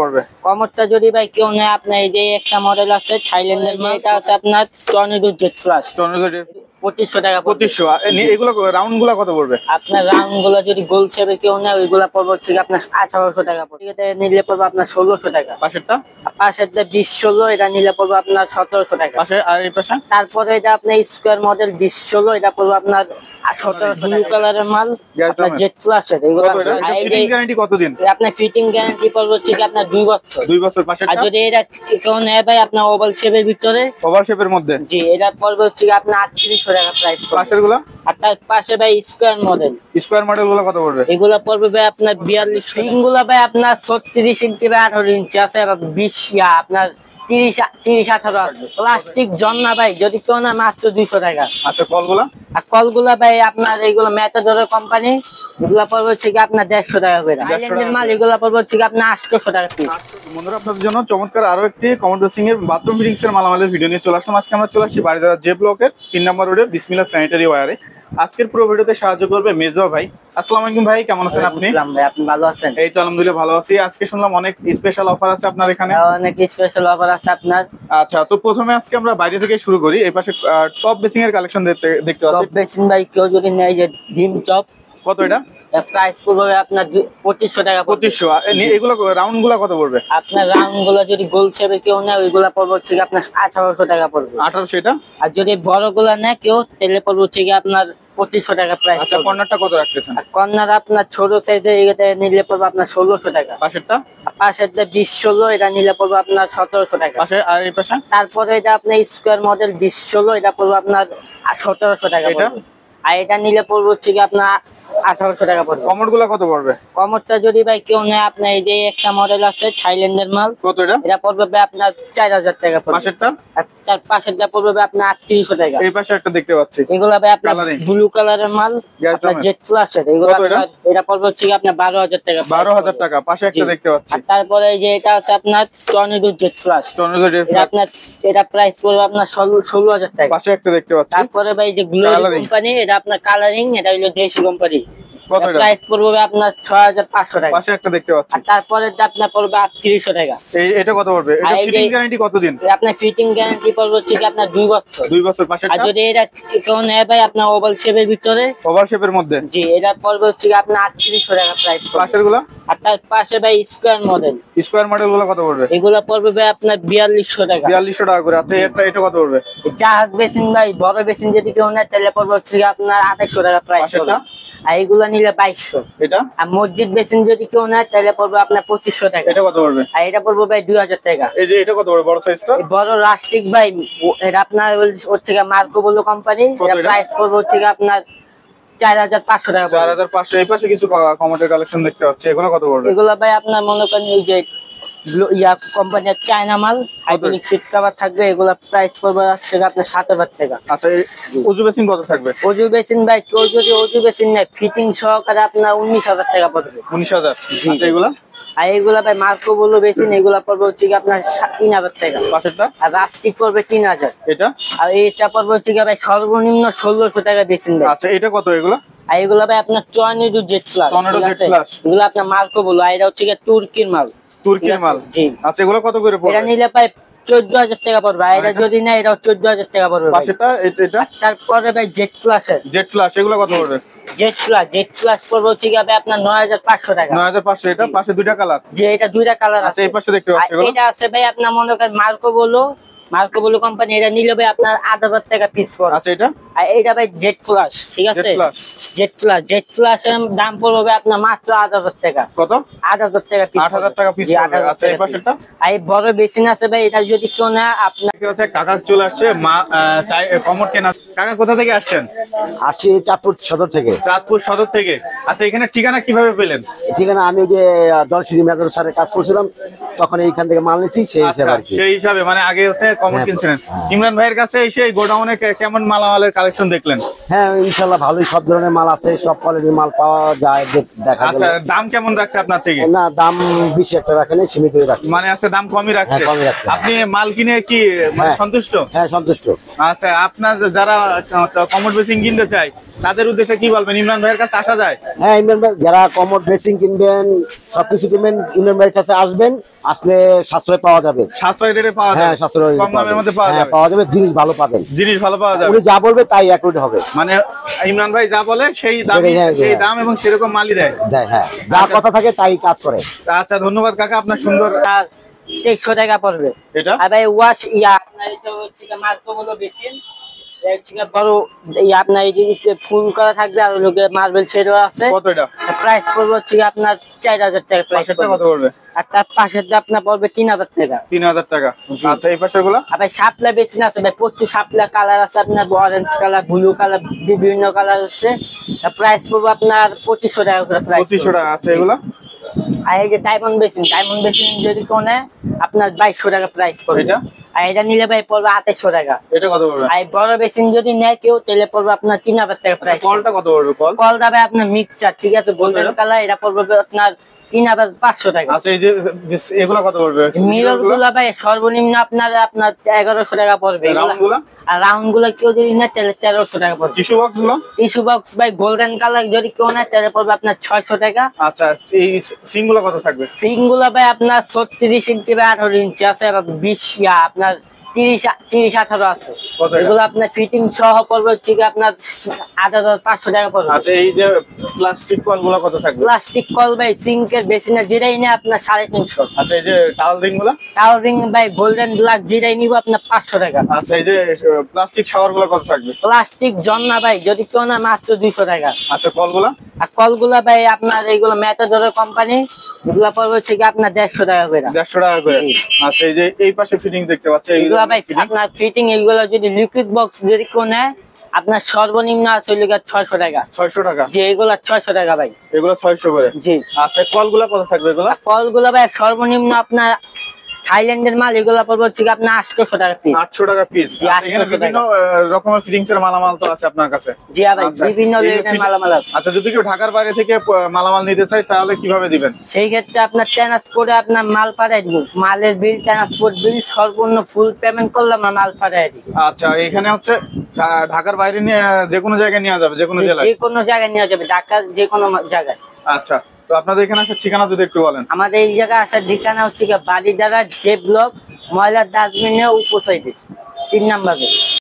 পড়বে কমরটা যদি ভাই কেউ নেয়, আপনার এই যে একটা মডেল আছে থাইল্যান্ডের মাল, এটা আছে আপনার টর্নেডো জেট প্লাস, 2500 টাকা। 2500। এগুলো রাউন্ড গুলা কত পড়বে? আপনার রাউন্ড গুলা যদি গোল শেপে কেউ নেয়, ওইগুলা পড়বে হচ্ছে আপনার 1800 টাকা পড়বে। এটা নিলে পড়বে আপনার 1600 টাকা। পাশেরটা 2016, এটা নিলে পড়বে আপনার 1700 টাকা। পাশে আর এই পাশে তারপরে এটা আপনার স্কোয়ার মডেল 2016, এটা পড়বে আপনার 1700 ব্লু কালারের মাল, আপনার জেট প্লাস এর। এগুলো ফিটিং গ্যারান্টি কতদিন? আপনার ফিটিং গ্যারান্টি পড়বে হচ্ছে আপনার 2 বছর। 2 বছর। পাশেরটা আর যদি এটা কেউ নেয় ভাই আপনার ওভাল শেপের ভিতরে, ওভাল শেপের মধ্যে, জি, এটা পড়বে হচ্ছে আপনার 3800 টাকা প্রাইস। পাশের গুলা? আর তার পাশে ভাই স্কোয়ার মডেল গুলো কত পড়বে? এগুলা পড়বে ভাই আপনার 4200। ফিটিং গুলা ভাই আপনার 36 ইঞ্চি বা 18 ইঞ্চি আছে, আবার 20 আপনার 30-18 আছে। প্লাস্টিক জন্না ভাই যদি কেউ না, মাত্র 200 টাকা। আচ্ছা, কলগুলা? আর কলগুলা ভাই আপনার এইগুলো ম্যাটাডোরের কোম্পানি, এগুলা পড়বে হচ্ছে আপনার 150 টাকা করে। থাইল্যান্ডের মাল, এগুলা পড়বে হচ্ছে আপনার 800 টাকা পিস। বন্ধুরা, আপনাদের জন্য চমৎকার আরো একটি কমোড ড্রেসিং এর বাথরুম ফিটিংস এর মালামালের ভিডিও নিয়ে চলে আসলাম। আজকে আমরা চলে আসছি বাড়িধারা জে ব্লকের 3 নম্বর রোডের বিসমিল্লাহ স্যানিটারি ওয়্যারে। আজকের পুরো ভিডিওতে সাহায্য করবে মেজো ভাই। আসসালামু আলাইকুম ভাই, কেমন আছেন আপনি? ভাই, আপনি ভালো আছেন? এই তো আলহামদুলিল্লাহ ভালো আছি। আজকে শুনলাম অনেক স্পেশাল অফার আছে আপনার এখানে। অনেক স্পেশাল অফার আছে আপনার। আচ্ছা, তো প্রথমে আজকে আমরা বাইরে থেকে শুরু করি। এই পাশে টপ বেসিং এর কালেকশন দেখতে পাচ্ছি। টপ বেসিং ভাই কেউ যদি নেয়, যে ডিম টপ, কত এটা? প্রাইস পড়বে আপনার 2500 টাকা। 2500। এগুলো রাউন্ড গুলা কত পড়বে? আপনার রাউন্ড গুলো যদি গোল শেপে কেউ নেয়, ওইগুলা পড়বে হচ্ছে আপনার 1800 টাকা পড়বে। 1800 এটা। আর যদি বড় গুলা নেয় কেউ, তাহলে পড়বে হচ্ছে আপনার 2500 টাকা প্রাইস। আচ্ছা, কর্নারটা কত রাখতেছেন? কর্নার আপনার ছোট সাইজে এটা নিলে পড়বে আপনার 1600 টাকা। পাশেরটা? পাশেরটা 2016, এটা নিলে পড়বে আপনার 1700 টাকা। পাশে আর এই পাশে? তারপরে এটা আপনার স্কোয়ার মডেল 2016, এটা পড়বে আপনার 1700 টাকা। এটা? আর এটা নিলে পড়বে হচ্ছে আপনার 1800 টাকা পড়বে। কমর গুলা কত পড়বে? কমরটা যদি ভাই কেউ নেয়, আপনার এই যে একটা মডেল আছে থাইল্যান্ডের মাল, কত এটা? এটা পড়বে ভাই আপনার 4000 টাকা পড়বে। পাশেরটা? আর তার পাশেরটা পড়বে ভাই আপনার 3800 টাকা। এই পাশে একটা দেখতে পাচ্ছি, এগুলা ভাই আপনার ব্লু কালারের মাল, আপনার জেট প্লাস এর। এগুলো এটা পড়বে হচ্ছে আপনার 12000 টাকা। 12000 টাকা। পাশে একটা দেখতে পাচ্ছি। আর তারপরে এই যে এটা আছে আপনার tornado jet plus. Tornado jet এটা আপনার, এটা প্রাইস পড়বে আপনার 16000 টাকা। পাশে একটা দেখতে পাচ্ছি। তারপরে ভাই যে গ্লোরি কোম্পানি, এটা আপনার কালারিং, এটা হলো দেশি কোম্পানি। কত এটা? প্রাইস পড়বে আপনার 6500 টাকা। পাশে একটা দেখতে পাচ্ছি। আর তারপরে আপনার পড়বে 3800 টাকা। এটা কত পড়বে? এটা ফিটিং গ্যারান্টি কতদিন? আপনার ফিটিং গ্যারান্টি পড়বে হচ্ছে আপনার 2 বছর। 2 বছর। পাশেরটা? আর যদি এটা কেউ নেয় ভাই আপনার ওভাল শেপের ভিতরে, ওভাল শেপের মধ্যে, জি, এটা পড়বে হচ্ছে আপনার 3800 টাকা প্রাইস। পাশের গুলা? আর তার পাশে ভাই স্কোয়ার মডেল গুলো কত পড়বে? এগুলো পড়বে ভাই আপনার 4200 টাকা। 4200 টাকা করে। আচ্ছা, এটা কত পড়বে? জাহাজ বেসিন ভাই, বড় বেসিন যদি কেউ নেয়, তাহলে পড়বে হচ্ছে আপনার 2800 টাকা প্রাইস। পাশেরটা? আর এইগুলো নিলে 2200। এটা? আর মসজিদ বেসিন যদি কেউ নেয়, তাহলে পড়বে আপনার 2500 টাকা। এটা কত পড়বে? আর এটা পড়বে ভাই 2000 টাকা। এই যে এটা কত পড়বে বড় সাইজটা? বড় রাস্টিক ভাই, এটা আপনার হচ্ছে মার্কো বলো কোম্পানি, প্রাইস পড়বে হচ্ছে আপনার 4500 টাকা। 4500। এই পাশে কিছু কমোডের কালেকশন দেখতে পাচ্ছি, এগুলো কত পড়বে? এগুলো ভাই আপনার মনে করেন এই যে কোম্পানির চায়না মাল, হাইড্রোলিক সিট কভার থাকবে, এগুলো প্রাইস পড়বে হচ্ছে আপনার 7000 টাকা। আচ্ছা, ওজু বেসিন কত থাকবে? ওজু বেসিন ভাই কেউ যদি ওজু বেসিন নেয়, ফিটিং সহকারে আপনার 19000 টাকা পড়বে। 19000। আচ্ছা, এগুলা? আর এইগুলা ভাই মার্কো বলো বেসিন, এগুলা পড়বে হচ্ছে আপনার 3000 টাকা। পাশেরটা? আর রাস্টিক পড়বে 3000। এটা? আর এটা পড়বে হচ্ছে ভাই সর্বনিম্ন 1600 টাকা বেসিন ভাই। আচ্ছা, এটা কত? এগুলা? আর এগুলা ভাই আপনার টর্নেডো জেট প্লাস। এগুলো আপনার মার্কো বলো, আর এটা হচ্ছে তুর্কির মাল। তুর্কির মাল? জি। আচ্ছা, এগুলো কত করে পড়বে? এটা নিলে ভাই 14000 টাকা পড়বে। আর এটা যদি না, এটা 14000 টাকা পড়বে। পাশেরটা? এটা? তারপরে ভাই জেট প্লাস এর। জেট প্লাস, এগুলো কত পড়বে? জেট প্লাস পড়বে হচ্ছে আপনার 9500 টাকা। 9500। এটা পাশে দুইটা কালার? যে এটা দুইটা কালার আছে। আচ্ছা, এই পাশে দেখতে পাচ্ছি এগুলো? এটা আছে ভাই আপনার মনে করেন মার্কো বলো কোম্পানি, এটা নিলে ভাই আপনার 8000 টাকা পিস পড়বে। আচ্ছা, এটা? আর এটা ভাই জেট প্লাস, ঠিক আছে? জেট প্লাস এর দাম পড়বে আপনার মাত্র 8000 টাকা। কত? 8000 টাকা পিস। 8000 টাকা পিস পড়বে। আচ্ছা, এই পাশেরটা? আর এই বড় বেসিন আছে ভাই, এটা যদি কেউ না, আপনার কাকা চলে আসছে কমর কেনা। কাকা কোথা থেকে আসছেন? আসছি চাঁদপুর সদর থেকে। চাঁদপুর সদর থেকে। আচ্ছা, এখানে ঠিকানা কিভাবে পেলেন? ঠিকানা আমি যে দলশ্রী মেজর স্যারের কাজ করছিলাম, তখন এইখান থেকে মাল নিচ্ছি, সেই হিসাবে আর কি। সেই হিসাবে মানে আগে হচ্ছে কমর কিনছিলেন। ইমরান ভাইয়ের কাছে এসে গোডাউনে কেমন মালামালের কালেকশন দেখলেন? হ্যাঁ, ইনশাল্লাহ ভালোই, সব ধরনের মাল আছে, সব কোয়ালিটির মাল পাওয়া যায়, দেখা যায়। আচ্ছা, দাম কেমন রাখছে আপনার থেকে? না, দাম বেশি একটা রাখেনি, সীমিত রাখছে। মানে আছে দাম কমই রাখছে? হ্যাঁ, কমই রাখছে। আপনি মাল কিনে কি সন্তুষ্ট? হ্যাঁ, সন্তুষ্ট। আচ্ছা, আপনার যারা কমর বেসিং কিনতে চায়, তাদের উদ্দেশ্যে কি বলবেন? ইমরান ভাইয়ের কাছে আসা যায়? হ্যাঁ, ইমরান ভাই যারা কমোড ড্রেসিং কিনবেন, সবকিছু কিনবেন, ইমরান ভাইয়ের কাছে আসবেন, আসলে সাশ্রয় পাওয়া যাবে। সাশ্রয় রেটে পাওয়া হ্যাঁ, যাবে, সাশ্রয় কম দামের মধ্যে পাওয়া যাবে। পাওয়া যাবে, জিনিস ভালো পাবেন, জিনিস ভালো পাওয়া যাবে। উনি যা বলবে তাই অ্যাকুরেট হবে। মানে ইমরান ভাই যা বলে সেই দাম, হ্যাঁ, সেই দাম এবং সেরকম মালই দেয়। হ্যাঁ, যা কথা থাকে তাই কাজ করে। আচ্ছা, ধন্যবাদ কাকা, আপনার সুন্দর। আর 2300 টাকা পড়বে। এটা আর ভাই ওয়াশ আপনার এটা হচ্ছে মার্কোগুলো বেশি বড় আপনার এই যে ফুল করা থাকবে, আর লোকে মার্বেল শেডও আছে। কত এটা? প্রাইস পড়বে হচ্ছে আপনার 4000 টাকা প্রাইস। কত পড়বে? আর তার পাশেরটা আপনার পড়বে 3000 টাকা। 3000 টাকা। আচ্ছা, এই পাশের গুলা? আর ভাই শাপলা বেশি আছে ভাই, প্রচুর শাপলা কালার আছে আপনার, অরেঞ্জ কালার, ব্লু কালার, বিভিন্ন কালার আছে। প্রাইস পড়বে আপনার 2500 টাকা করে প্রাইস। 2500 টাকা। আচ্ছা, এগুলা? আর এই যে ডায়মন্ড বেসিন যদি কোনে আপনার 2200 টাকা প্রাইস পড়বে। এটা? আর এটা নিলে ভাই পড়বে 2800 টাকা। এটা কত পড়বে? আর বড় বেসিন যদি নেয় কেউ তাহলে পড়বে আপনার 3000 টাকা প্রাইস। কলটা কত পড়বে? কল দাবে আপনার মিক্সচার, ঠিক আছে, গোল্ডেন কালার, এটা পড়বে আপনার 3500 টাকা। আচ্ছা, এই যে এগুলা কত পড়বে? মিরর গুলা ভাই সর্বনিম্ন আপনার 1100 টাকা পড়বে। রাউন্ড গুলা? আর রাউন্ড গুলো কেউ যদি নেয় তাহলে 1300 টাকা পড়বে। টিস্যু বক্স গুলো? টিস্যু বক্স ভাই গোল্ডেন কালার যদি কেউ নেয় তাহলে পড়বে আপনার 600 টাকা। আচ্ছা, এই সিং গুলো কত থাকবে? সিং গুলা ভাই আপনার 36 ইঞ্চি বা 18 ইঞ্চি আছে, আর 20 আপনার 30-18 আছে। কত এটা? এগুলো আপনার ফিটিং সহ পড়বে হচ্ছে আপনার 8500 টাকা পড়বে। আচ্ছা, এই যে প্লাস্টিক কল গুলো কত থাকবে? প্লাস্টিক কল ভাই সিঙ্কের বেশি না, যেটাই নেই আপনার 350। আচ্ছা, এই যে টাওয়াল রিং গুলা? টাওয়ার রিং ভাই গোল্ডেন ব্ল্যাক যেটাই নিব আপনার 500 টাকা। আচ্ছা, এই যে প্লাস্টিক শাওয়ার গুলো কত থাকবে? প্লাস্টিক জন্না ভাই যদি কেউ না মাত্র 200 টাকা। আচ্ছা, কল গুলা? আর কলগুলা ভাই আপনার এইগুলো ম্যাটাডোরের কোম্পানি, এগুলা পড়বে হচ্ছে আপনার 150 টাকা করে। 150 টাকা করে। আচ্ছা, এই যে এই পাশে ফিটিং দেখতে পাচ্ছি, এগুলা ভাই আপনার ফিটিং, এগুলো যদি লিকুইড বক্স যদি কেউ নেয় আপনার সর্বনিম্ন আছে 600 টাকা। 600 টাকা? যে এগুলা 600 টাকা ভাই। এগুলো 600 করে? জি। আচ্ছা, কল গুলা কত থাকবে এগুলা? কলগুলা ভাই সর্বনিম্ন আপনার থাইল্যান্ডের মাল, এগুলা পড়বে হচ্ছে আপনার 800 টাকা পিস। 800 টাকা পিস? জি, 800 বিভিন্ন রকমের ফিটিংস এর মালামাল তো আছে আপনার কাছে? জি ভাই, আচ্ছা, বিভিন্ন লেভেলের মালামাল আছে। আচ্ছা, যদি কেউ ঢাকার বাইরে থেকে মালামাল নিতে চায় তাহলে কিভাবে দিবেন? সেই ক্ষেত্রে আপনার ট্রান্সপোর্টে আপনার মাল পাঠাই দিব, মালের বিল, ট্রান্সপোর্ট বিল সম্পূর্ণ ফুল পেমেন্ট করলে আমরা মাল পাঠাই দিই। আচ্ছা, এখানে হচ্ছে ঢাকার বাইরে নিয়ে যে কোনো জায়গায় নেওয়া যাবে, যে কোনো জেলায়? যে কোনো জায়গায় নিয়ে যাবে, ঢাকার যে কোনো জায়গায়। আচ্ছা, তো আপনাদের এখানে আসার ঠিকানা যদি একটু বলেন। আমাদের এই জায়গায় আসার ঠিকানা হচ্ছে বাড়িদারা জে ব্লক, ময়লার ডাস্টবিনের উপর সাইডে 3 নম্বরে।